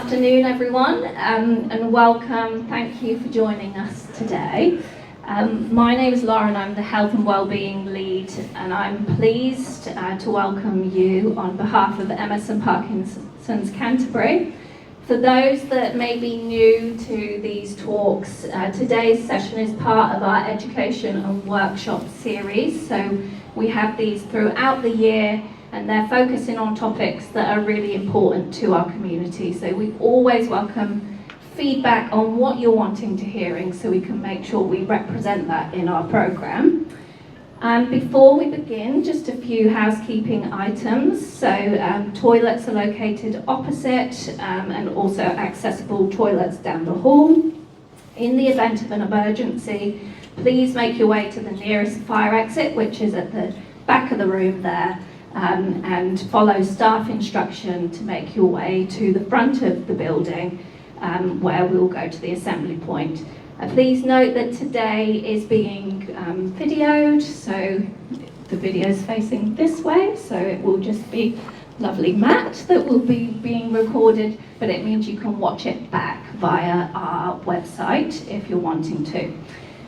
Afternoon, everyone, and welcome. Thank you for joining us today. My name is Lauren. I'm the Health and Wellbeing Lead, and I'm pleased to welcome you on behalf of MS and Parkinson's Canterbury. For those that may be new to these talks, today's session is part of our education and workshop series. So we have these throughout the year, and they're focusing on topics that are really important to our community. So we always welcome feedback on what you're wanting to hearing so we can make sure we represent that in our program. And before we begin, just a few housekeeping items. So toilets are located opposite and also accessible toilets down the hall. In the event of an emergency, please make your way to the nearest fire exit, which is at the back of the room there. And follow staff instruction to make your way to the front of the building where we'll go to the assembly point. Please note that today is being videoed, so the video is facing this way, so it will just be lovely Matt that will be being recorded, but it means you can watch it back via our website if you're wanting to.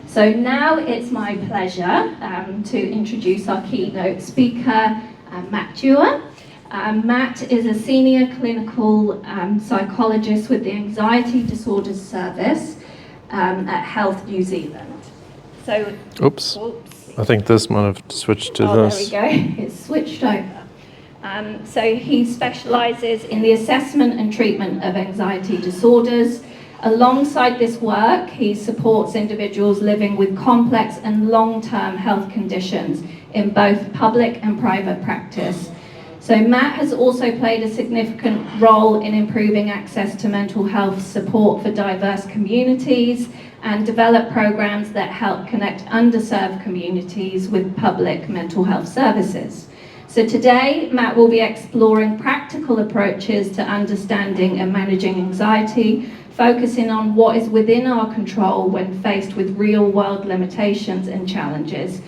So now it's my pleasure to introduce our keynote speaker, Matt Dewar. Matt is a senior clinical psychologist with the Anxiety Disorders Service at Health New Zealand. So, Oops. I think this might have switched to this. There we go. It's switched over. So he specialises in the assessment and treatment of anxiety disorders. Alongside this work, he supports individuals living with complex and long-term health conditions in both public and private practice. So Matt has also played a significant role in improving access to mental health support for diverse communities and developed programs that help connect underserved communities with public mental health services. So today, Matt will be exploring practical approaches to understanding and managing anxiety, focusing on what is within our control when faced with real-world limitations and challenges.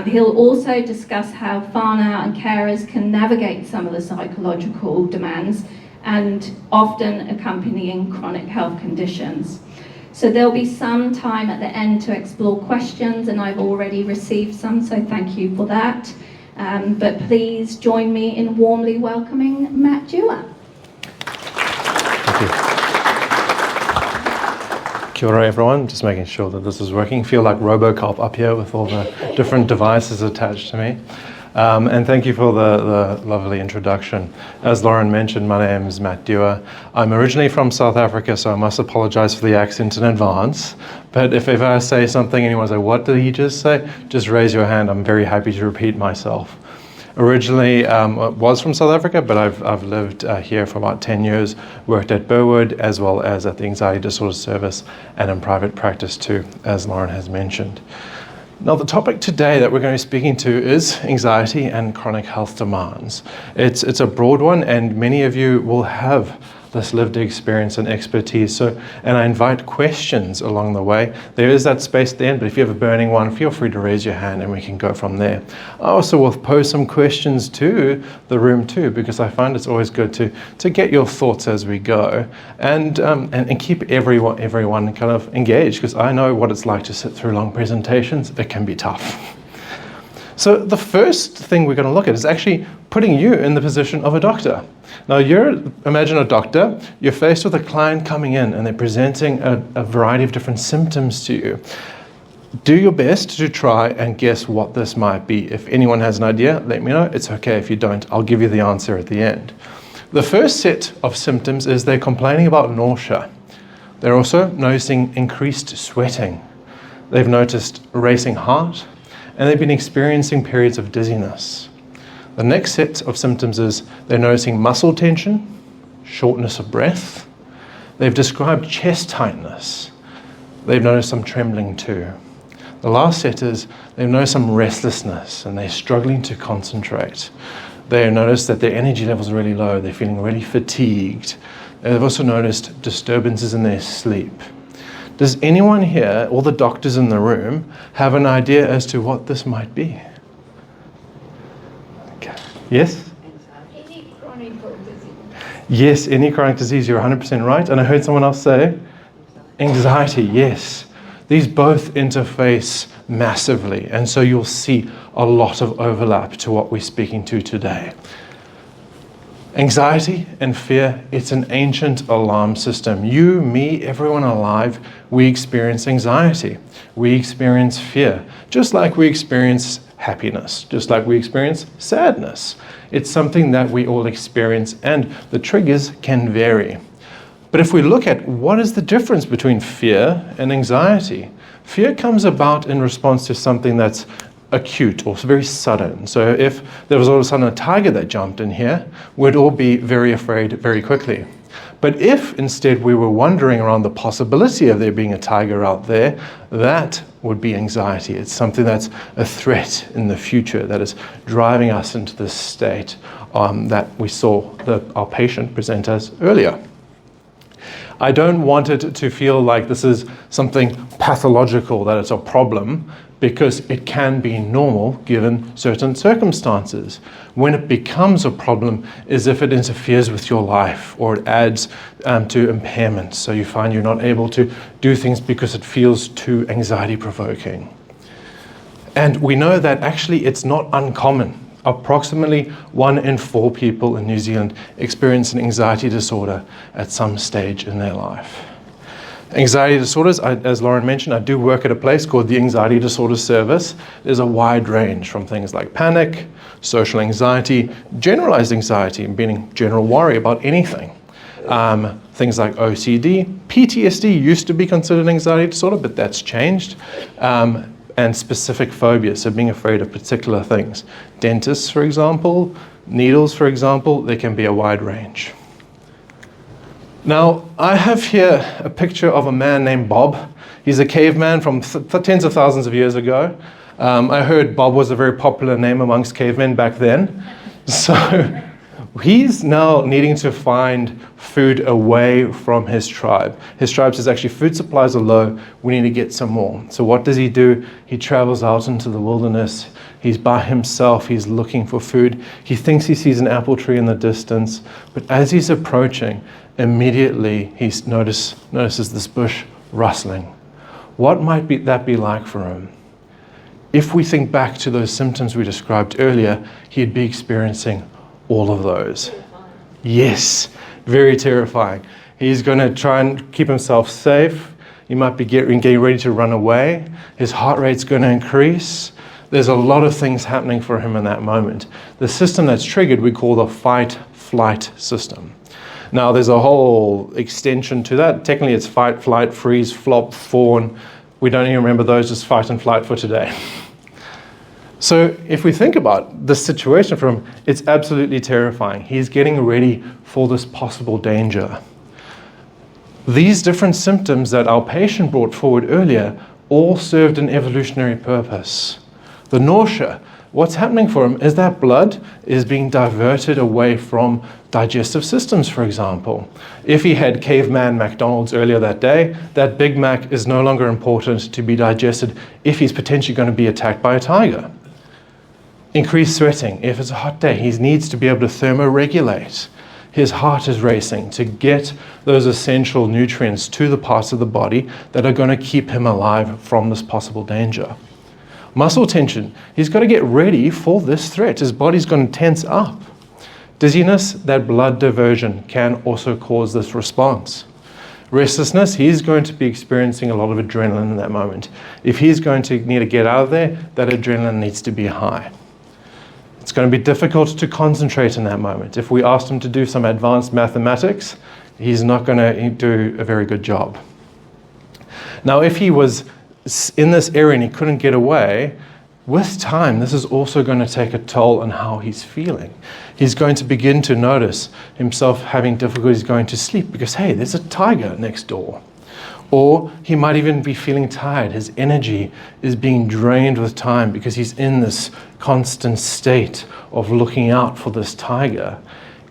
He'll also discuss how whānau and carers can navigate some of the psychological demands and often accompanying chronic health conditions. So there'll be some time at the end to explore questions, and I've already received some, so thank you for that. But please join me in warmly welcoming Matt Dewar. Thank you. Kia ora everyone, just making sure that this is working. Feel like Robocop up here with all the different devices attached to me. And thank you for the lovely introduction. As Lauren mentioned, my name is Matt Dewar. I'm originally from South Africa, so I must apologize for the accent in advance. But if I say something and anyone say, what did he just say? Just raise your hand. I'm very happy to repeat myself. Originally was from South Africa, but I've lived here for about 10 years, worked at Burwood as well as at the Anxiety Disorders Service and in private practice too, as Lauren has mentioned. Now the topic today that we're going to be speaking to is anxiety and chronic health demands. It's a broad one, and many of you will have this lived experience and expertise. And I invite questions along the way. There is that space at the end, but if you have a burning one, feel free to raise your hand and we can go from there. I also will pose some questions to the room too, because I find it's always good to get your thoughts as we go and keep everyone kind of engaged, because I know what it's like to sit through long presentations. It can be tough. So the first thing we're going to look at is actually putting you in the position of a doctor. Now imagine a doctor, you're faced with a client coming in and they're presenting a variety of different symptoms to you. Do your best to try and guess what this might be. If anyone has an idea, let me know. It's okay if you don't. I'll give you the answer at the end. The first set of symptoms is they're complaining about nausea. They're also noticing increased sweating. They've noticed racing heart, and they've been experiencing periods of dizziness. The next set of symptoms is they're noticing muscle tension, shortness of breath. They've described chest tightness. They've noticed some trembling too. The last set is they've noticed some restlessness and they're struggling to concentrate. They've noticed that their energy levels are really low. They're feeling really fatigued. They've also noticed disturbances in their sleep. Does anyone here, all the doctors in the room, have an idea as to what this might be? Okay. Yes? Any chronic or dizziness. Yes, any chronic disease, you're 100% right. And I heard someone else say, anxiety, yes. These both interface massively, and so you'll see a lot of overlap to what we're speaking to today. Anxiety and fear, it's an ancient alarm system. You, me, everyone alive, we experience anxiety. We experience fear, just like we experience happiness, just like we experience sadness. It's something that we all experience, and the triggers can vary. But if we look at what is the difference between fear and anxiety, fear comes about in response to something that's acute or very sudden. So if there was all of a sudden a tiger that jumped in here, we'd all be very afraid very quickly. But if instead we were wondering around the possibility of there being a tiger out there, that would be anxiety. It's something that's a threat in the future that is driving us into this state that we saw our patient present us earlier. I don't want it to feel like this is something pathological, that it's a problem, because it can be normal given certain circumstances. When it becomes a problem is if it interferes with your life or it adds to impairments. So you find you're not able to do things because it feels too anxiety provoking. And we know that actually it's not uncommon. Approximately 1 in 4 people in New Zealand experience an anxiety disorder at some stage in their life. Anxiety disorders, as Lauren mentioned, I do work at a place called the Anxiety Disorder Service. There's a wide range from things like panic, social anxiety, generalized anxiety, meaning general worry about anything. Things like OCD, PTSD used to be considered an anxiety disorder, but that's changed. And specific phobias, so being afraid of particular things. Dentists, for example, needles, for example, there can be a wide range. Now, I have here a picture of a man named Bob. He's a caveman from tens of thousands of years ago. I heard Bob was a very popular name amongst cavemen back then. So he's now needing to find food away from his tribe. His tribe says actually food supplies are low, we need to get some more. So what does he do? He travels out into the wilderness. He's by himself, he's looking for food. He thinks he sees an apple tree in the distance, but as he's approaching, immediately he notices this bush rustling. What might that be like for him? If we think back to those symptoms we described earlier, he'd be experiencing all of those. Yes, very terrifying. He's going to try and keep himself safe. He might be getting ready to run away. His heart rate's going to increase. There's a lot of things happening for him in that moment. The system that's triggered we call the fight-flight system. Now, there's a whole extension to that. Technically, it's fight, flight, freeze, flop, fawn. We don't even remember those, just fight and flight for today. So if we think about the situation for him, it's absolutely terrifying. He's getting ready for this possible danger. These different symptoms that our patient brought forward earlier all served an evolutionary purpose. The nausea, what's happening for him is that blood is being diverted away from digestive systems, for example. If he had caveman McDonald's earlier that day, that Big Mac is no longer important to be digested if he's potentially going to be attacked by a tiger. Increased sweating. If it's a hot day, he needs to be able to thermoregulate. His heart is racing to get those essential nutrients to the parts of the body that are going to keep him alive from this possible danger. Muscle tension. He's got to get ready for this threat. His body's going to tense up. Dizziness, that blood diversion can also cause this response. Restlessness, he's going to be experiencing a lot of adrenaline in that moment. If he's going to need to get out of there, that adrenaline needs to be high. It's going to be difficult to concentrate in that moment. If we asked him to do some advanced mathematics, he's not going to do a very good job. Now, if he was in this area and he couldn't get away, with time, this is also going to take a toll on how he's feeling. He's going to begin to notice himself having difficulties going to sleep because, hey, there's a tiger next door. Or he might even be feeling tired. His energy is being drained with time because he's in this constant state of looking out for this tiger.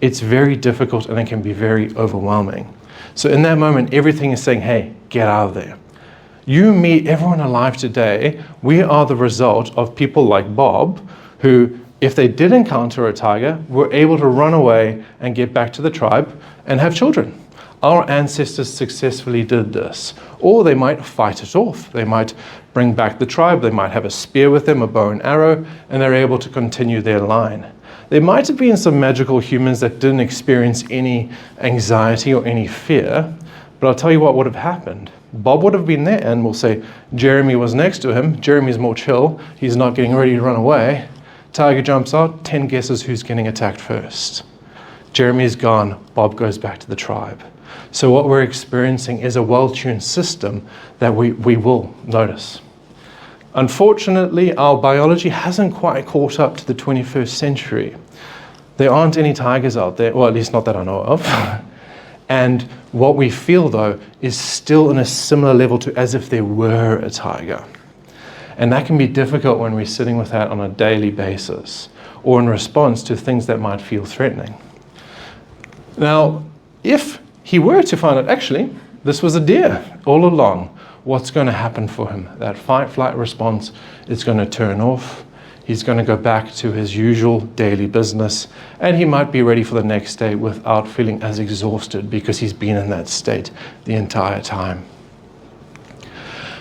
It's very difficult and it can be very overwhelming. So in that moment, everything is saying, hey, get out of there. You, me, everyone alive today, we are the result of people like Bob, who if they did encounter a tiger, were able to run away and get back to the tribe and have children. Our ancestors successfully did this. Or they might fight it off. They might bring back the tribe. They might have a spear with them, a bow and arrow, and they're able to continue their line. There might have been some magical humans that didn't experience any anxiety or any fear, but I'll tell you what would have happened. Bob would have been there, and we'll say Jeremy was next to him. Jeremy's more chill. He's not getting ready to run away. Tiger jumps out. 10 guesses who's getting attacked first. Jeremy's gone. Bob goes back to the tribe. So what we're experiencing is a well-tuned system that we will notice. Unfortunately, our biology hasn't quite caught up to the 21st century. There aren't any tigers out there, well, at least not that I know of. And what we feel, though, is still in a similar level to as if there were a tiger. And that can be difficult when we're sitting with that on a daily basis or in response to things that might feel threatening. Now, if he were to find out, actually, this was a deer all along, what's going to happen for him? That fight-flight response is going to turn off. He's going to go back to his usual daily business, and he might be ready for the next day without feeling as exhausted because he's been in that state the entire time.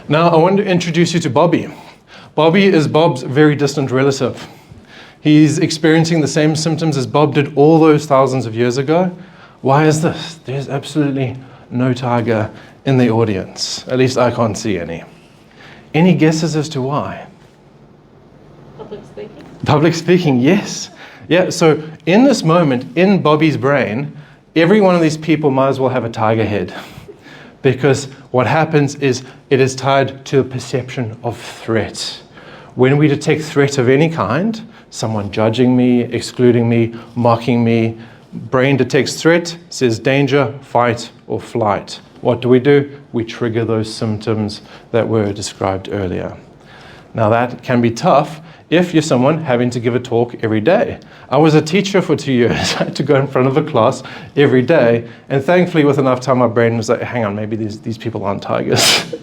Now, I want to introduce you to Bobby. Bobby is Bob's very distant relative. He's experiencing the same symptoms as Bob did all those thousands of years ago. Why is this? There's absolutely no tiger in the audience. At least I can't see any. Any guesses as to why? Public speaking. Public speaking, yes. Yeah, so in this moment, in Bobby's brain, every one of these people might as well have a tiger head. Because what happens is it is tied to a perception of threat. When we detect threat of any kind, someone judging me, excluding me, mocking me, brain detects threat, says danger, fight, or flight. What do? We trigger those symptoms that were described earlier. Now that can be tough if you're someone having to give a talk every day. I was a teacher for 2 years. I had to go in front of a class every day, and thankfully with enough time my brain was like, hang on, maybe these people aren't tigers.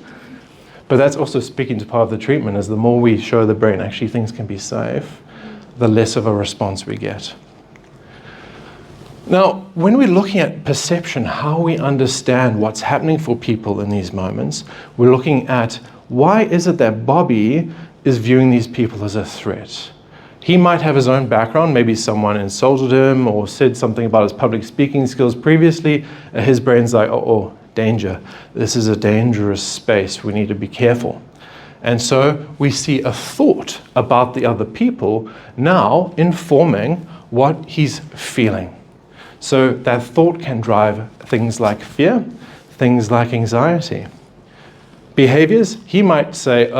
But that's also speaking to part of the treatment, is the more we show the brain actually things can be safe, the less of a response we get. Now, when we're looking at perception, how we understand what's happening for people in these moments, we're looking at why is it that Bobby is viewing these people as a threat. He might have his own background, maybe someone insulted him or said something about his public speaking skills previously. His brain's like, oh, danger. This is a dangerous space. We need to be careful. And so we see a thought about the other people now informing what he's feeling. So that thought can drive things like fear, things like anxiety. Behaviors, he might say,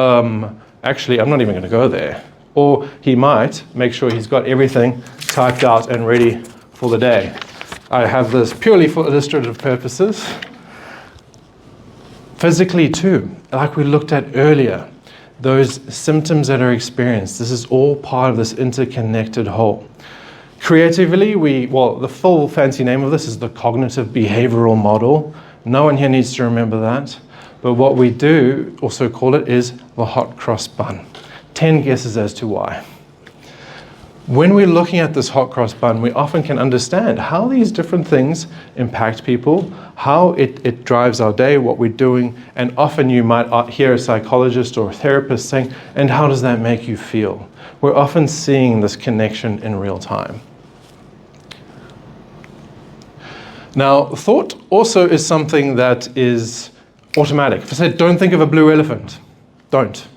actually, I'm not even going to go there. Or he might make sure he's got everything typed out and ready for the day. I have this purely for illustrative purposes. Physically too, like we looked at earlier, those symptoms that are experienced, this is all part of this interconnected whole. Creatively, the full fancy name of this is the cognitive behavioral model. No one here needs to remember that. But what we do also call it is the hot cross bun. 10 guesses as to why. When we're looking at this hot cross bun, we often can understand how these different things impact people, how it drives our day, what we're doing, and often you might hear a psychologist or a therapist saying, and how does that make you feel? We're often seeing this connection in real time. Now, thought also is something that is automatic. If I said, don't think of a blue elephant, don't.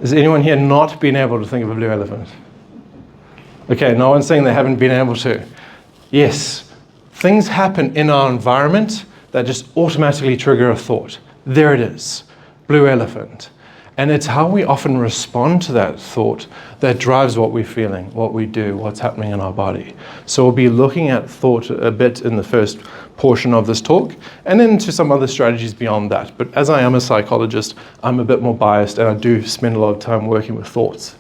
Is anyone here not been able to think of a blue elephant? Okay, no one's saying they haven't been able to. Yes, things happen in our environment that just automatically trigger a thought. There it is, blue elephant. And it's how we often respond to that thought that drives what we're feeling, what we do, what's happening in our body. So we'll be looking at thought a bit in the first portion of this talk, and then into some other strategies beyond that. But as I am a psychologist, I'm a bit more biased, and I do spend a lot of time working with thoughts.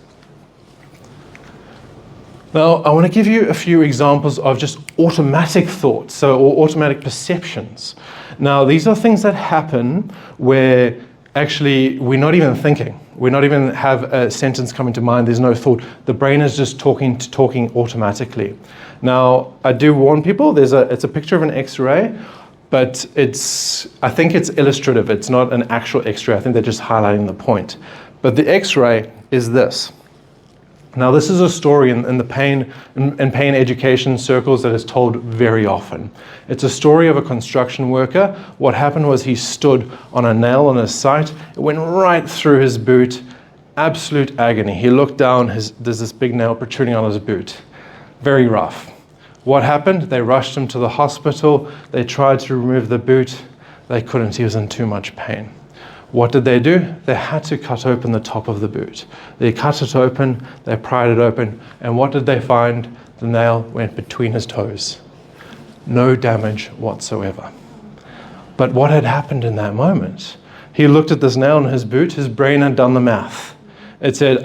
Now, I want to give you a few examples of just automatic thoughts, or automatic perceptions. Now, these are things that happen where actually we're not even thinking. We're not even have a sentence coming to mind. There's no thought. The brain is just talking automatically. Now, I do warn people, it's a picture of an X-ray, but I think it's illustrative. It's not an actual X-ray. I think they're just highlighting the point. But the X-ray is this. Now, this is a story in the pain education circles that is told very often. It's a story of a construction worker. What happened was he stood on a nail on his site. It went right through his boot. Absolute agony. He looked down. There's this big nail protruding on his boot. Very rough. What happened? They rushed him to the hospital. They tried to remove the boot. They couldn't. He was in too much pain. What did they do? They had to cut open the top of the boot. They cut it open, they pried it open, and what did they find? The nail went between his toes. No damage whatsoever. But what had happened in that moment? He looked at this nail in his boot, his brain had done the math. It said,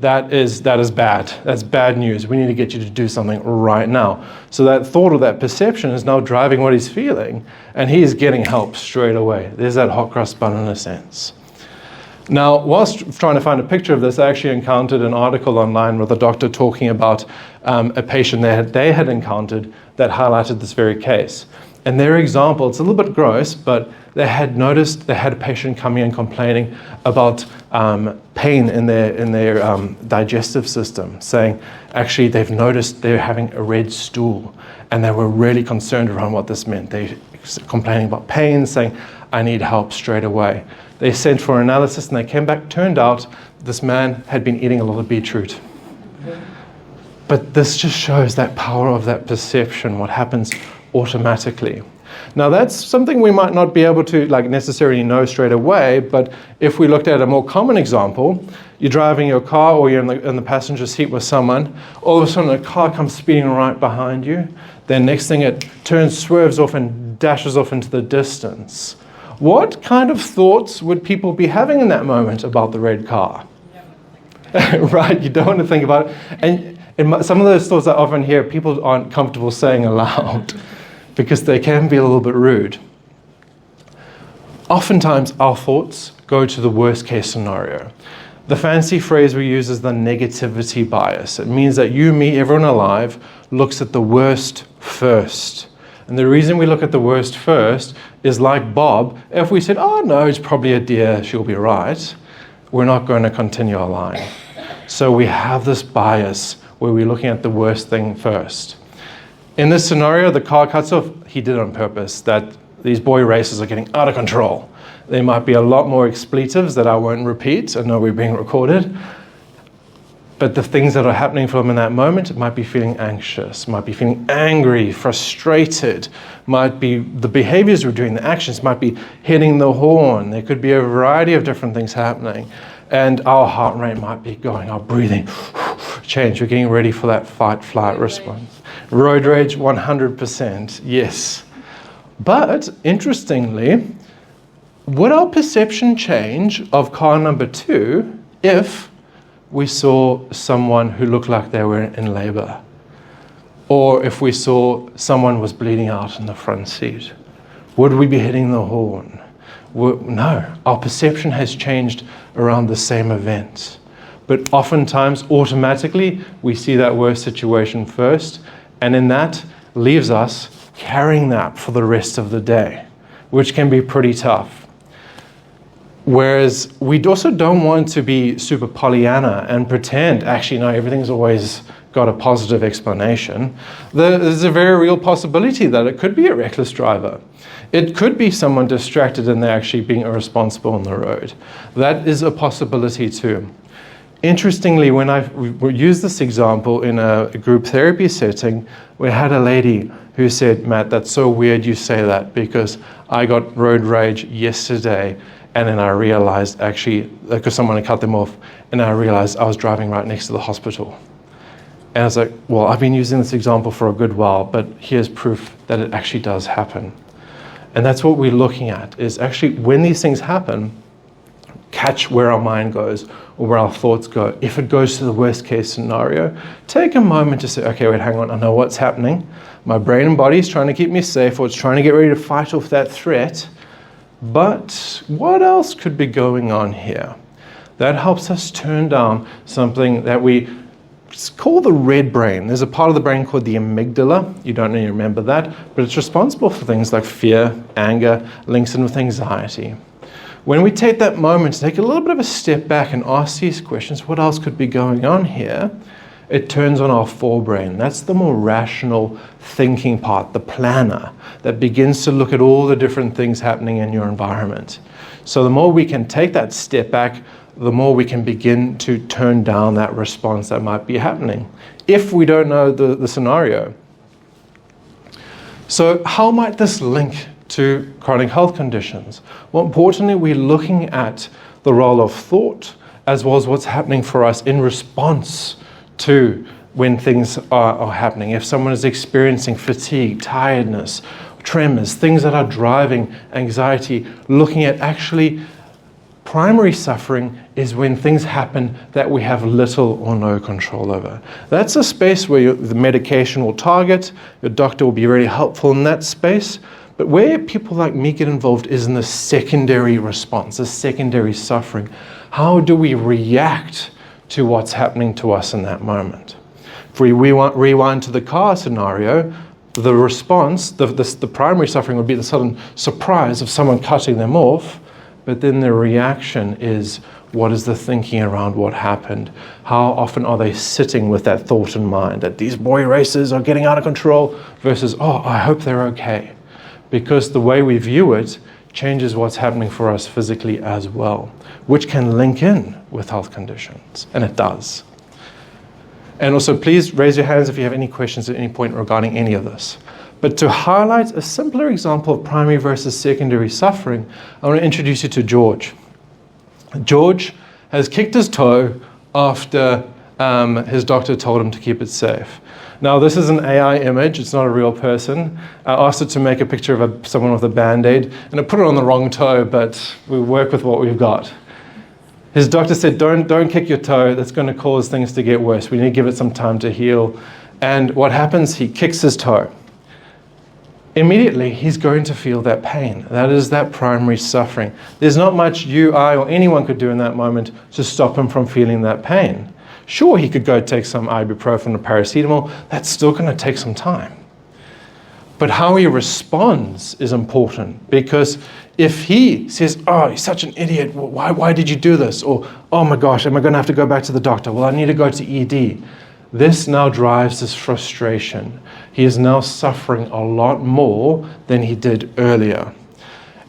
that is bad. That's bad news. We need to get you to do something right now. So that thought or that perception is now driving what he's feeling, and he is getting help straight away. There's that hot cross bun in a sense. Now, whilst trying to find a picture of this, I actually encountered an article online with a doctor talking about a patient they had encountered that highlighted this very case. And their example, it's a little bit gross, but they had noticed they had a patient coming in complaining about pain in their digestive system, saying actually they've noticed they're having a red stool, and they were really concerned around what this meant. They complaining about pain, saying I need help straight away. They sent for analysis and they came back. Turned out this man had been eating a lot of beetroot. But this just shows that power of that perception, what happens automatically. Now that's something we might not be able to necessarily know straight away, but if we looked at a more common example, you're driving your car or you're in the passenger seat with someone, all of a sudden a car comes speeding right behind you, then next thing it turns, swerves off and dashes off into the distance. What kind of thoughts would people be having in that moment about the red car? Right, you don't want to think about it. And some of those thoughts I often hear people aren't comfortable saying aloud, because they can be a little bit rude. Oftentimes, our thoughts go to the worst case scenario. The fancy phrase we use is the negativity bias. It means that you, me, everyone alive looks at the worst first. And the reason we look at the worst first is like Bob, if we said, oh no, it's probably a deer, she'll be right, we're not going to continue our line. So we have this bias where we're looking at the worst thing first. In this scenario, the car cuts off. He did it on purpose, that these boy racers are getting out of control. There might be a lot more expletives that I won't repeat. I know we're being recorded. But the things that are happening for them in that moment, it might be feeling anxious, might be feeling angry, frustrated, might be the behaviors we're doing, the actions, might be hitting the horn. There could be a variety of different things happening. And our heart rate might be going, our breathing change. We're getting ready for that fight, flight response. Road rage, 100%, yes. But interestingly, would our perception change of car number 2 if we saw someone who looked like they were in labor? Or if we saw someone was bleeding out in the front seat? Would we be hitting the horn? No, our perception has changed around the same event. But oftentimes, automatically, we see that worst situation first, and in that leaves us carrying that for the rest of the day, which can be pretty tough. Whereas we also don't want to be super Pollyanna and pretend, actually, no, everything's always got a positive explanation. There's a very real possibility that it could be a reckless driver. It could be someone distracted and they're actually being irresponsible on the road. That is a possibility too. Interestingly, when we used this example in a group therapy setting, we had a lady who said, Matt, that's so weird you say that, because I got road rage yesterday, and then I realized actually, because someone had cut them off, and I realized I was driving right next to the hospital. And I was like, well, I've been using this example for a good while, but here's proof that it actually does happen. And that's what we're looking at, is actually when these things happen, catch where our mind goes or where our thoughts go. If it goes to the worst case scenario, take a moment to say, okay, wait, hang on, I know what's happening. My brain and body is trying to keep me safe, or it's trying to get ready to fight off that threat. But what else could be going on here? That helps us turn down something that we call the red brain. There's a part of the brain called the amygdala. You don't need to remember that, but it's responsible for things like fear, anger, links in with anxiety. When we take that moment to take a little bit of a step back and ask these questions, what else could be going on here? It turns on our forebrain. That's the more rational thinking part, the planner, that begins to look at all the different things happening in your environment. So the more we can take that step back, the more we can begin to turn down that response that might be happening, if we don't know the scenario. So how might this link to chronic health conditions? Well, importantly, we're looking at the role of thought as well as what's happening for us in response to when things are happening. If someone is experiencing fatigue, tiredness, tremors, things that are driving anxiety, looking at actually primary suffering is when things happen that we have little or no control over. That's a space where the medication will target, your doctor will be really helpful in that space, but where people like me get involved is in the secondary response, the secondary suffering. How do we react to what's happening to us in that moment? If we rewind to the car scenario, the response, the primary suffering would be the sudden surprise of someone cutting them off, but then the reaction is, what is the thinking around what happened? How often are they sitting with that thought in mind that these boy racers are getting out of control versus, oh, I hope they're okay. Because the way we view it changes what's happening for us physically as well, which can link in with health conditions, and it does. And also, please raise your hands if you have any questions at any point regarding any of this. But to highlight a simpler example of primary versus secondary suffering, I want to introduce you to George. George has kicked his toe after his doctor told him to keep it safe. Now, this is an AI image, it's not a real person. I asked it to make a picture of someone with a Band-Aid, and it put it on the wrong toe, but we work with what we've got. His doctor said, don't kick your toe, that's going to cause things to get worse. We need to give it some time to heal. And what happens, he kicks his toe. Immediately, he's going to feel that pain. That is that primary suffering. There's not much you, I, or anyone could do in that moment to stop him from feeling that pain. Sure, he could go take some ibuprofen or paracetamol. That's still going to take some time. But how he responds is important, because if he says, oh, you're such an idiot, well, why did you do this? Or, oh my gosh, am I going to have to go back to the doctor? Well, I need to go to ED. This now drives his frustration. He is now suffering a lot more than he did earlier.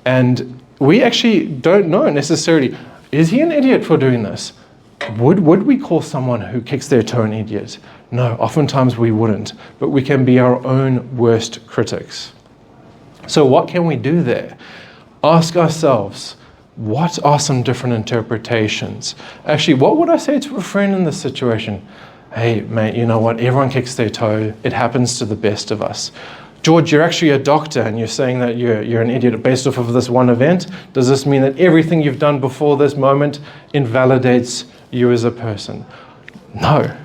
And we actually don't know necessarily, is he an idiot for doing this? Would we call someone who kicks their toe an idiot? No, oftentimes we wouldn't, but we can be our own worst critics. So what can we do there? Ask ourselves, what are some different interpretations? Actually, what would I say to a friend in this situation? Hey, mate, you know what? Everyone kicks their toe. It happens to the best of us. George, you're actually a doctor and you're saying that you're an idiot based off of this one event. Does this mean that everything you've done before this moment invalidates you as a person? No.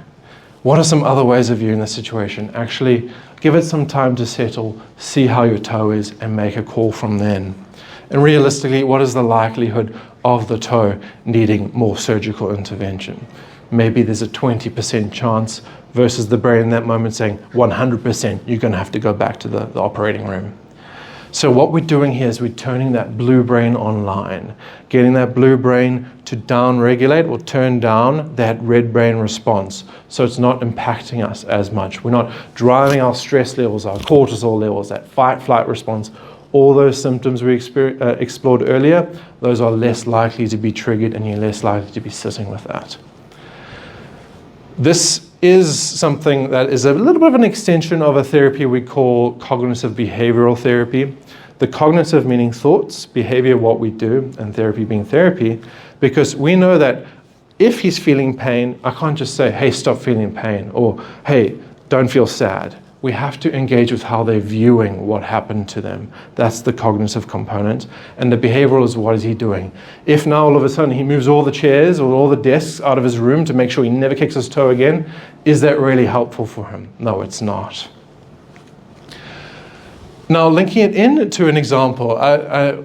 What are some other ways of viewing the situation? Actually, give it some time to settle, see how your toe is, and make a call from then. And realistically, what is the likelihood of the toe needing more surgical intervention? Maybe there's a 20% chance versus the brain in that moment saying 100%, you're going to have to go back to the operating room. So what we're doing here is we're turning that blue brain online, getting that blue brain to down-regulate or turn down that red brain response so it's not impacting us as much. We're not driving our stress levels, our cortisol levels, that fight-flight response. All those symptoms we explored earlier, those are less likely to be triggered and you're less likely to be sitting with that. This is something that is a little bit of an extension of a therapy we call cognitive behavioral therapy. The cognitive meaning thoughts, behavior, what we do, and therapy being therapy, because we know that if he's feeling pain, I can't just say, hey, stop feeling pain, or hey, don't feel sad. We have to engage with how they're viewing what happened to them. That's the cognitive component. And the behavioral is, what is he doing? If now all of a sudden he moves all the chairs or all the desks out of his room to make sure he never kicks his toe again, is that really helpful for him? No, it's not. Now, linking it into an example,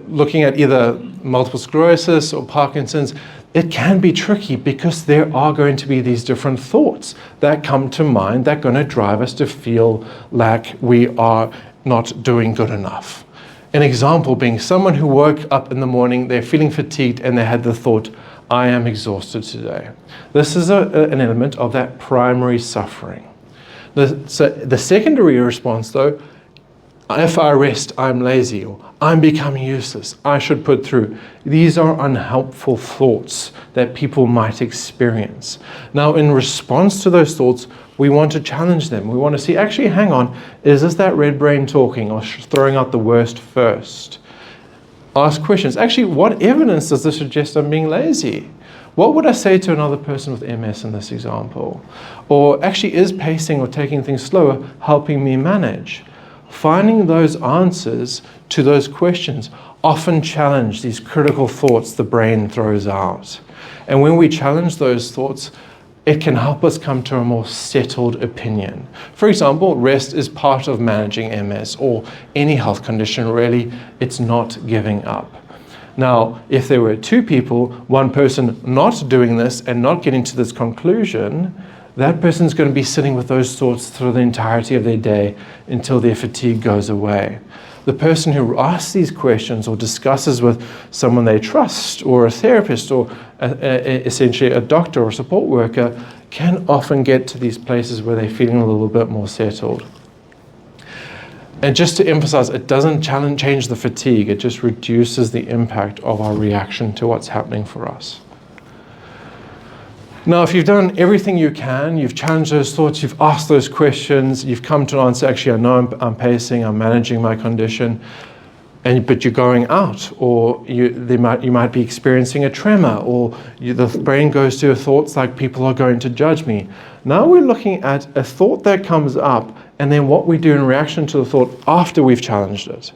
looking at either multiple sclerosis or Parkinson's, it can be tricky because there are going to be these different thoughts that come to mind that are going to drive us to feel like we are not doing good enough. An example being someone who woke up in the morning, they're feeling fatigued, and they had the thought, I am exhausted today. This is an element of that primary suffering. The secondary response, though, if I rest, I'm lazy, or I'm becoming useless, I should put through. These are unhelpful thoughts that people might experience. Now, in response to those thoughts, we want to challenge them. We want to see, actually, hang on, is this that red brain talking or throwing out the worst first? Ask questions. Actually, what evidence does this suggest I'm being lazy? What would I say to another person with MS in this example? Or actually, is pacing or taking things slower helping me manage? Finding those answers to those questions often challenge these critical thoughts the brain throws out. And when we challenge those thoughts, it can help us come to a more settled opinion. For example, rest is part of managing MS or any health condition, really. It's not giving up. Now, if there were two people, one person not doing this and not getting to this conclusion, that person's going to be sitting with those thoughts through the entirety of their day until their fatigue goes away. The person who asks these questions or discusses with someone they trust or a therapist or essentially a doctor or support worker can often get to these places where they're feeling a little bit more settled. And just to emphasize, it doesn't change the fatigue, it just reduces the impact of our reaction to what's happening for us. Now, if you've done everything you can, you've challenged those thoughts, you've asked those questions, you've come to an answer, actually, I know I'm pacing, I'm managing my condition, but you're going out, or you might be experiencing a tremor, or the brain goes to thoughts like people are going to judge me. Now we're looking at a thought that comes up, and then what we do in reaction to the thought after we've challenged it.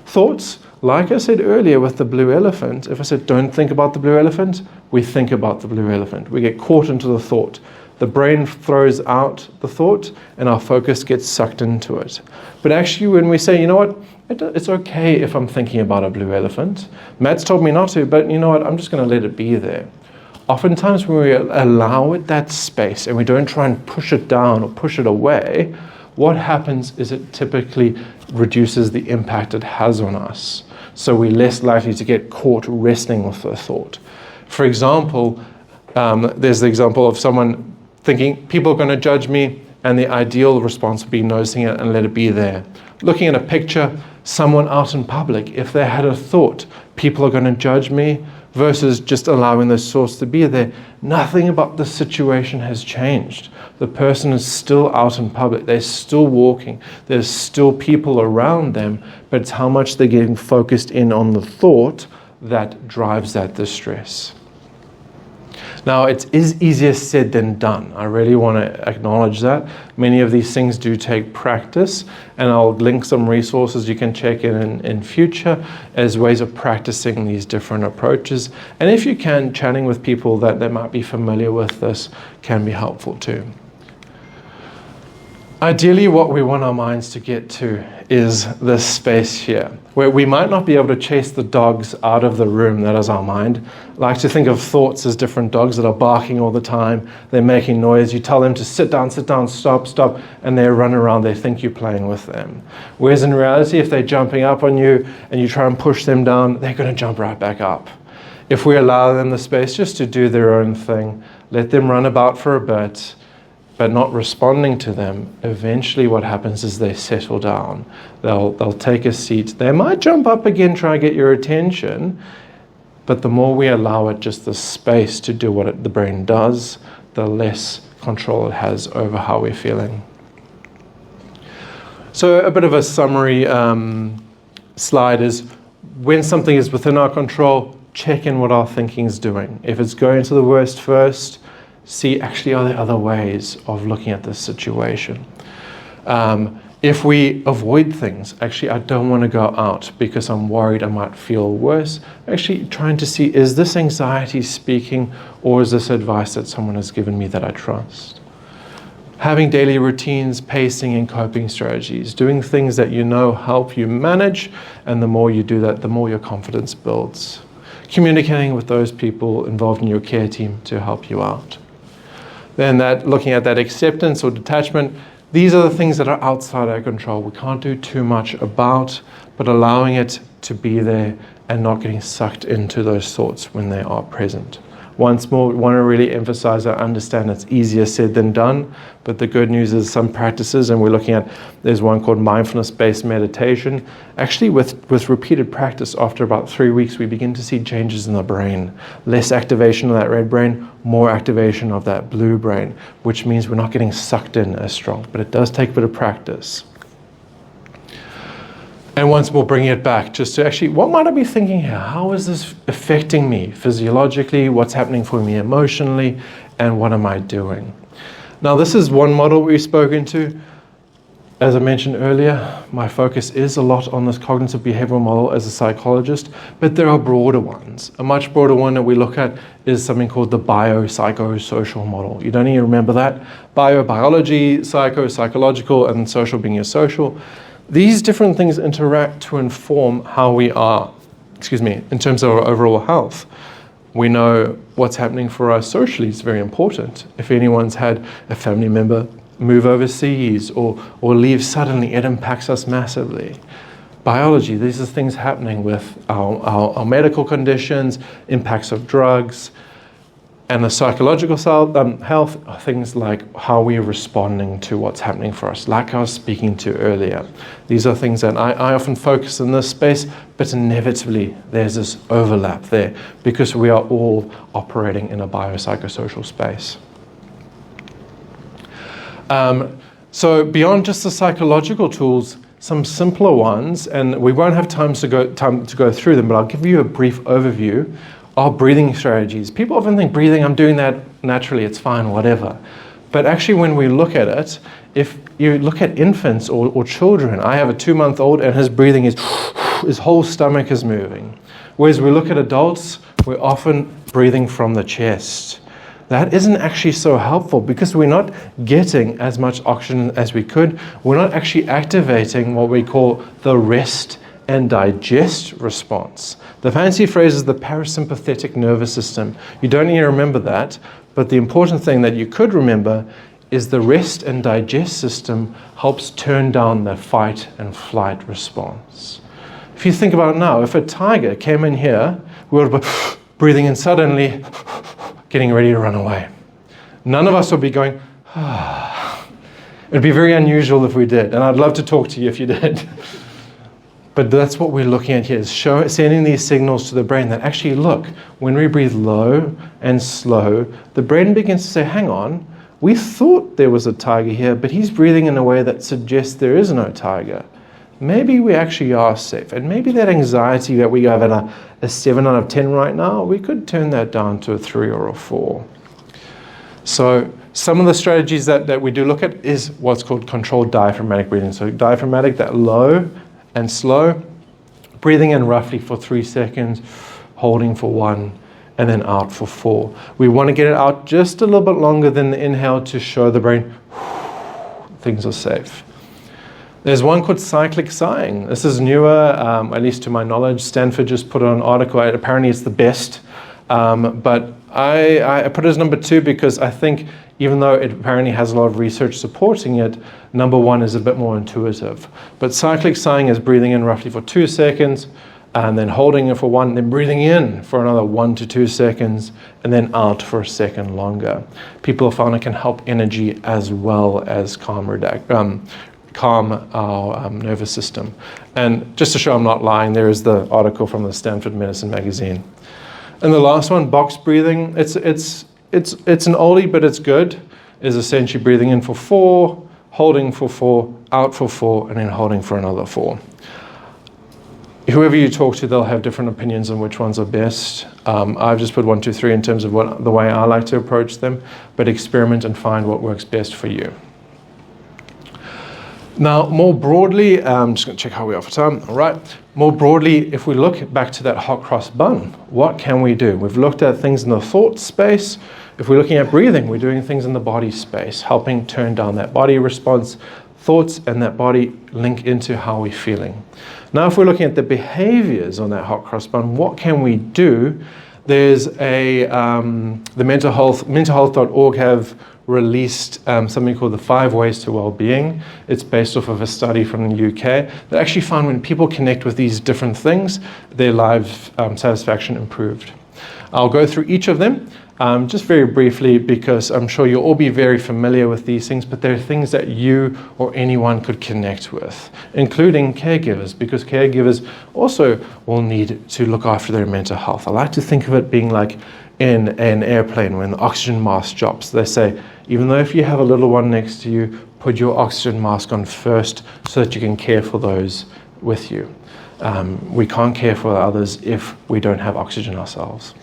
Thoughts, like I said earlier with the blue elephant, if I said don't think about the blue elephant, we think about the blue elephant. We get caught into the thought. The brain throws out the thought and our focus gets sucked into it. But actually when we say, you know what, it's okay if I'm thinking about a blue elephant. Matt's told me not to, but you know what, I'm just going to let it be there. Oftentimes when we allow it that space and we don't try and push it down or push it away, what happens is it typically reduces the impact it has on us. So we're less likely to get caught wrestling with the thought. For example, there's the example of someone thinking, people are going to judge me, and the ideal response would be noticing it and let it be there. Looking at a picture, someone out in public, if they had a thought, people are going to judge me, versus just allowing those thoughts to be there, nothing about the situation has changed. The person is still out in public, they're still walking, there's still people around them, but it's how much they're getting focused in on the thought that drives that distress. Now, it is easier said than done. I really want to acknowledge that. Many of these things do take practice, and I'll link some resources you can check in future as ways of practicing these different approaches. And if you can, chatting with people that might be familiar with this can be helpful too. Ideally, what we want our minds to get to is this space here, where we might not be able to chase the dogs out of the room that is our mind. I like to think of thoughts as different dogs that are barking all the time. They're making noise. You tell them to sit down, stop, and they run around. They think you're playing with them. Whereas in reality, if they're jumping up on you and you try and push them down, they're going to jump right back up. If we allow them the space just to do their own thing, let them run about for a bit, but not responding to them, eventually what happens is they settle down. They'll take a seat. They might jump up again, try and get your attention, but the more we allow it just the space to do what the brain does, the less control it has over how we're feeling. So a bit of a summary slide is, when something is within our control, check in what our thinking is doing. If it's going to the worst first, see, actually, are there other ways of looking at this situation? If we avoid things, actually, I don't want to go out because I'm worried I might feel worse. Actually, trying to see, is this anxiety speaking, or is this advice that someone has given me that I trust? Having daily routines, pacing, and coping strategies. Doing things that you know help you manage, and the more you do that, the more your confidence builds. Communicating with those people involved in your care team to help you out. Then looking at that acceptance or detachment, these are the things that are outside our control. We can't do too much about, but allowing it to be there and not getting sucked into those thoughts when they are present. Once more, we want to really emphasize, I understand it's easier said than done, but the good news is some practices, and we're looking at, there's one called mindfulness-based meditation. Actually, with repeated practice, after about 3 weeks, we begin to see changes in the brain. Less activation of that red brain, more activation of that blue brain, which means we're not getting sucked in as strong, but it does take a bit of practice. And once more, bringing it back, just to actually, what might I be thinking here? How is this affecting me physiologically? What's happening for me emotionally? And what am I doing? Now, this is one model we've spoken to. As I mentioned earlier, my focus is a lot on this cognitive behavioral model as a psychologist, but there are broader ones. A much broader one that we look at is something called the biopsychosocial model. You don't need to remember that. Biology, psychological, and social being your social. These different things interact to inform how we are, in terms of our overall health. We know what's happening for us socially is very important. If anyone's had a family member move overseas or leave suddenly, it impacts us massively. Biology, these are things happening with our medical conditions, impacts of drugs, and the psychological health are things like how we're responding to what's happening for us, like I was speaking to earlier. These are things that I often focus in this space, but inevitably there's this overlap there because we are all operating in a biopsychosocial space. So beyond just the psychological tools, some simpler ones, and we won't have time to go through them, but I'll give you a brief overview. Are breathing strategies. People often think breathing, I'm doing that naturally, it's fine, whatever. But actually when we look at it, if you look at infants or children, I have a 2-month-old and his breathing is, his whole stomach is moving. Whereas we look at adults, we're often breathing from the chest. That isn't actually so helpful because we're not getting as much oxygen as we could. We're not actually activating what we call the rest and digest response. The fancy phrase is the parasympathetic nervous system. You don't need to remember that, but the important thing that you could remember is the rest and digest system helps turn down the fight and flight response. If you think about it now, if a tiger came in here, we would be breathing in suddenly, getting ready to run away. None of us would be going, It'd be very unusual if we did, and I'd love to talk to you if you did. But that's what we're looking at here, is sending these signals to the brain that actually, look, when we breathe low and slow, the brain begins to say, hang on, we thought there was a tiger here, but he's breathing in a way that suggests there is no tiger. Maybe we actually are safe. And maybe that anxiety that we have at a 7 out of 10 right now, we could turn that down to a 3 or a 4. So some of the strategies that we do look at is what's called controlled diaphragmatic breathing. So diaphragmatic, that low and slow, breathing in roughly for 3 seconds, holding for 1, and then out for 4. We want to get it out just a little bit longer than the inhale to show the brain things are safe. There's one called cyclic sighing. This is newer, at least to my knowledge. Stanford just put on an article. Apparently it's the best, but I put it as number 2 because I think even though it apparently has a lot of research supporting it, number 1 is a bit more intuitive. But cyclic sighing is breathing in roughly for 2 seconds, and then holding it for 1, then breathing in for another 1 to 2 seconds, and then out for a second longer. People have found it can help energy as well as calm our nervous system. And just to show I'm not lying, there is the article from the Stanford Medicine magazine. And the last one, box breathing, it's an oldie, but it's good, is essentially breathing in for 4, holding for 4, out for 4, and then holding for another 4. Whoever you talk to, they'll have different opinions on which ones are best. I've just put 1, 2, 3 in terms of the way I like to approach them, but experiment and find what works best for you. Now, more broadly, I'm just going to check how we are for time. All right. More broadly, if we look back to that hot cross bun, what can we do? We've looked at things in the thought space. If we're looking at breathing, we're doing things in the body space, helping turn down that body response. Thoughts and that body link into how we're feeling. Now, if we're looking at the behaviors on that hot cross bun, what can we do? There's the mentalhealth.org have released something called the 5 Ways to Wellbeing. It's based off of a study from the UK that actually found when people connect with these different things, their life satisfaction improved. I'll go through each of them just very briefly because I'm sure you'll all be very familiar with these things, but there are things that you or anyone could connect with, including caregivers, because caregivers also will need to look after their mental health. I like to think of it being like in an airplane when the oxygen mask drops. They say, even though if you have a little one next to you, put your oxygen mask on first so that you can care for those with you. We can't care for others if we don't have oxygen ourselves.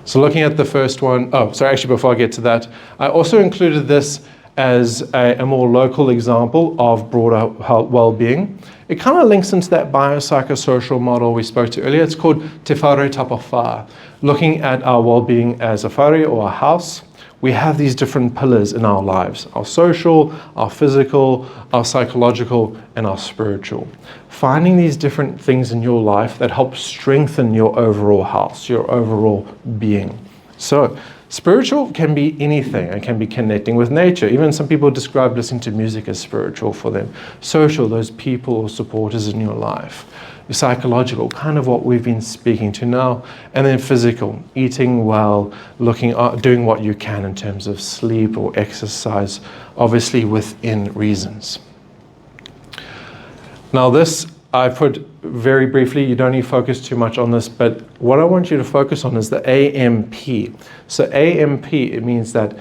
So looking at the first one, before I get to that, I also included this as a more local example of broader well-being. It kind of links into that biopsychosocial model we spoke to earlier. It's called Te Whare Tapawha, looking at our well-being as a whare or a house. We have these different pillars in our lives: our social, our physical, our psychological, and our spiritual. Finding these different things in your life that help strengthen your overall house, your overall being. So, spiritual can be anything. It can be connecting with nature. Even some people describe listening to music as spiritual for them. Social, those people or supporters in your life. Psychological, kind of what we've been speaking to now. And then physical, eating well, doing what you can in terms of sleep or exercise, obviously within reasons. Now this, I put very briefly, you don't need to focus too much on this, but what I want you to focus on is the AMP. So AMP, it means that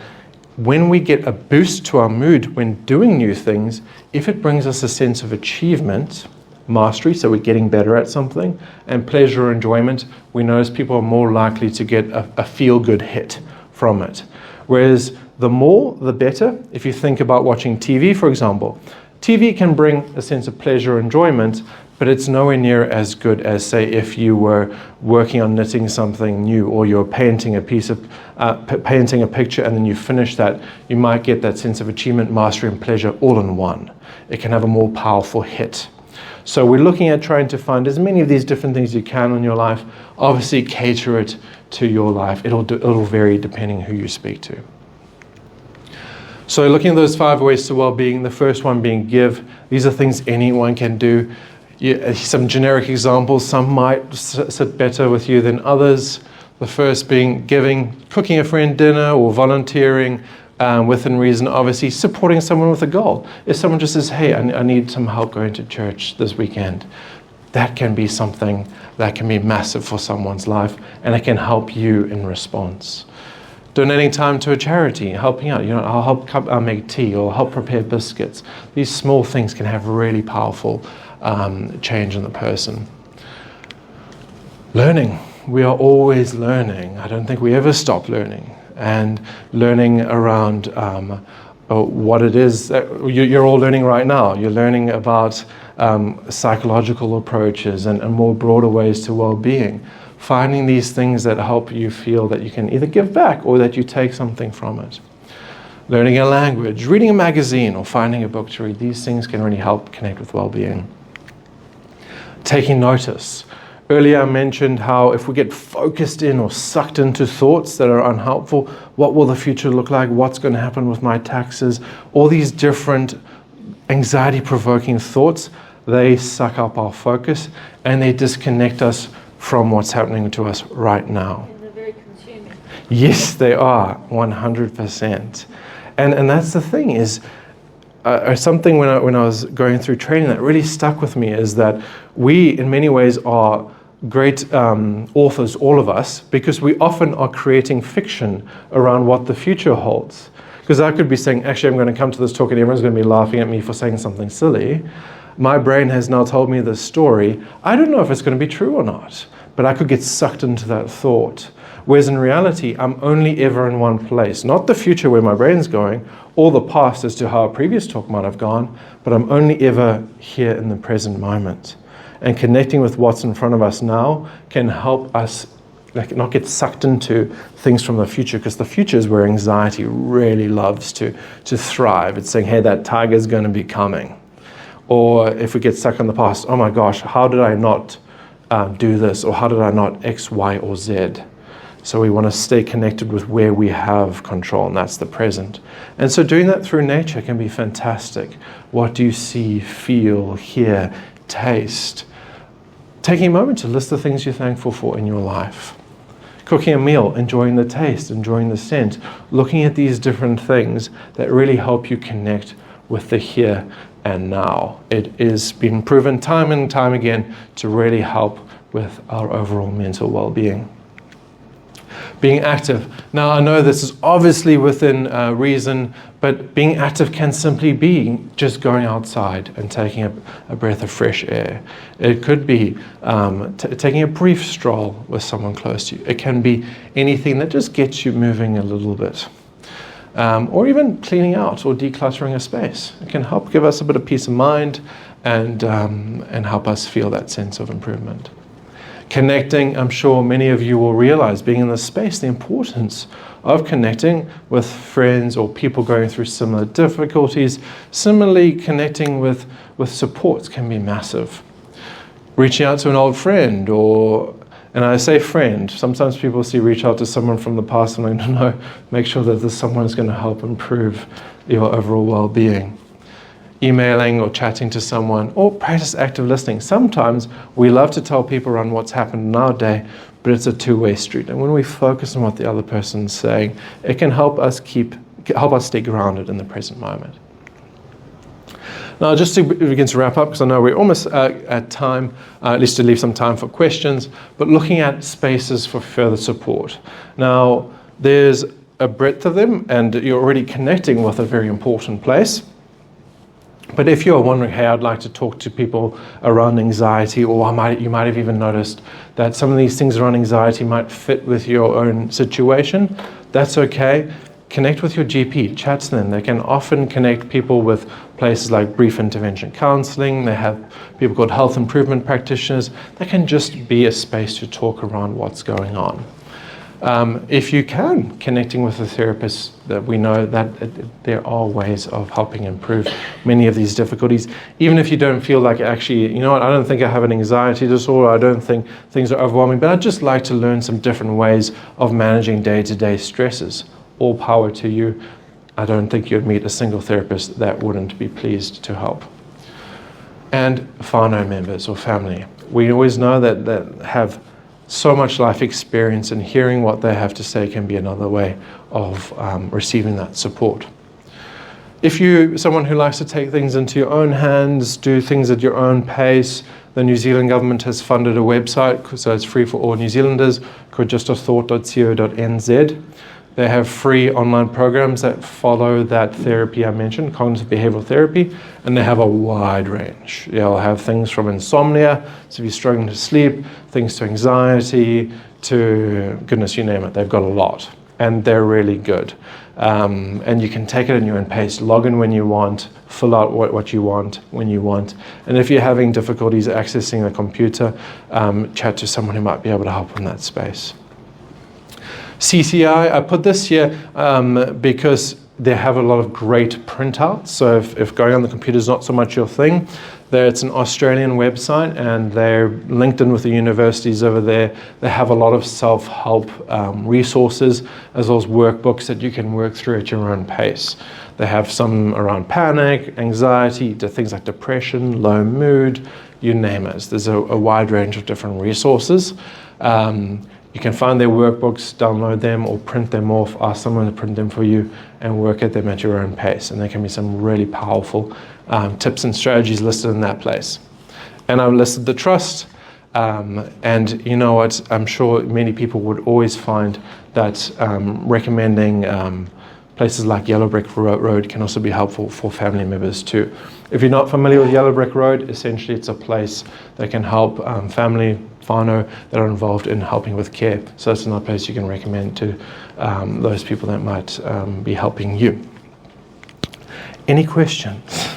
when we get a boost to our mood when doing new things, if it brings us a sense of achievement, mastery, so we're getting better at something, and pleasure or enjoyment, we notice people are more likely to get a feel-good hit from it. Whereas the more, the better. If you think about watching TV, for example, TV can bring a sense of pleasure or enjoyment, but it's nowhere near as good as, say, if you were working on knitting something new, or you're painting a painting a picture and then you finish that. You might get that sense of achievement, mastery, and pleasure all in one. It can have a more powerful hit. So we're looking at trying to find as many of these different things you can in your life. Obviously, cater it to your life. It'll vary depending who you speak to. So looking at those 5 ways to well-being, the first one being give. These are things anyone can do. Some generic examples, some might sit better with you than others. The first being giving, cooking a friend dinner or volunteering within reason, obviously supporting someone with a goal. If someone just says, hey, I need some help going to church this weekend, that can be something that can be massive for someone's life, and it can help you in response. Donating time to a charity, helping out. I'll make tea or help prepare biscuits. These small things can have really powerful change in the person. Learning. We are always learning. I don't think we ever stop learning. And learning around what it is that you're all learning right now. You're learning about psychological approaches and more broader ways to well-being. Finding these things that help you feel that you can either give back or that you take something from it. Learning a language, reading a magazine, or finding a book to read. These things can really help connect with well-being. Taking notice. Earlier I mentioned how if we get focused in or sucked into thoughts that are unhelpful, what will the future look like? What's going to happen with my taxes? All these different anxiety-provoking thoughts, they suck up our focus and they disconnect us from what's happening to us right now. And they're very consuming. Yes, they are, 100%. And that's the thing is, something when I was going through training that really stuck with me is that we, in many ways, are great authors, all of us, because we often are creating fiction around what the future holds. Because I could be saying, actually, I'm going to come to this talk and everyone's going to be laughing at me for saying something silly. My brain has now told me this story. I don't know if it's going to be true or not, but I could get sucked into that thought. Whereas in reality, I'm only ever in one place. Not the future where my brain's going, or the past as to how a previous talk might have gone, but I'm only ever here in the present moment. And connecting with what's in front of us now can help us not get sucked into things from the future, because the future is where anxiety really loves to thrive. It's saying, hey, that tiger's going to be coming. Or if we get stuck in the past, oh my gosh, how did I not do this? Or how did I not X, Y, or Z? So we want to stay connected with where we have control, and that's the present. And so doing that through nature can be fantastic. What do you see, feel, hear, taste? Taking a moment to list the things you're thankful for in your life. Cooking a meal, enjoying the taste, enjoying the scent. Looking at these different things that really help you connect with the here and now. It has been proven time and time again to really help with our overall mental well-being. Being active. Now, I know this is obviously within reason, but being active can simply be just going outside and taking a breath of fresh air. It could be taking a brief stroll with someone close to you. It can be anything that just gets you moving a little bit. Or even cleaning out or decluttering a space. It can help give us a bit of peace of mind and help us feel that sense of improvement. Connecting, I'm sure many of you will realize, being in this space, the importance of connecting with friends or people going through similar difficulties. Similarly, connecting with supports can be massive. Reaching out to an old friend, and I say friend, sometimes people reach out to someone from the past, and I'm like, no, make sure that this someone is going to help improve your overall well-being. Emailing or chatting to someone, or practice active listening. Sometimes we love to tell people around what's happened in our day, but it's a two-way street. And when we focus on what the other person's saying, it can help us stay grounded in the present moment. Now, just to begin to wrap up, because I know we're almost at time, at least to leave some time for questions, but looking at spaces for further support. Now, there's a breadth of them, and you're already connecting with a very important place. But if you're wondering, hey, I'd like to talk to people around anxiety, or you might have even noticed that some of these things around anxiety might fit with your own situation, that's okay. Connect with your GP, chat to them. They can often connect people with places like brief intervention counseling. They have people called health improvement practitioners. That can just be a space to talk around what's going on. If you can, connecting with a therapist, that we know that there are ways of helping improve many of these difficulties. Even if you don't feel like actually, you know what, I don't think I have an anxiety disorder, I don't think things are overwhelming, but I'd just like to learn some different ways of managing day-to-day stresses. All power to you. I don't think you'd meet a single therapist that wouldn't be pleased to help. And whānau members or family. We always know that have so much life experience, and hearing what they have to say can be another way of receiving that support. If you're someone who likes to take things into your own hands, do things at your own pace, the New Zealand government has funded a website, so it's free for all New Zealanders, called justathought.co.nz. They have free online programs that follow that therapy I mentioned, cognitive behavioral therapy, and they have a wide range. They'll have things from insomnia, so if you're struggling to sleep, things to anxiety, to goodness, you name it. They've got a lot, and they're really good. And you can take it in your own pace, log in when you want, fill out what you want when you want. And if you're having difficulties accessing the computer, chat to someone who might be able to help in that space. CCI, I put this here because they have a lot of great printouts. So if going on the computer is not so much your thing, it's an Australian website, and they're linked in with the universities over there. They have a lot of self-help resources, as well as workbooks that you can work through at your own pace. They have some around panic, anxiety, to things like depression, low mood, you name it. There's a wide range of different resources. You can find their workbooks, download them, or print them off, ask someone to print them for you, and work at them at your own pace. And there can be some really powerful tips and strategies listed in that place. And I've listed the trust, and you know what, I'm sure many people would always find that recommending places like Yellow Brick Road can also be helpful for family members too. If you're not familiar with Yellow Brick Road, essentially it's a place that can help family whānau that are involved in helping with care. So that's another place you can recommend to those people that might be helping you. Any questions?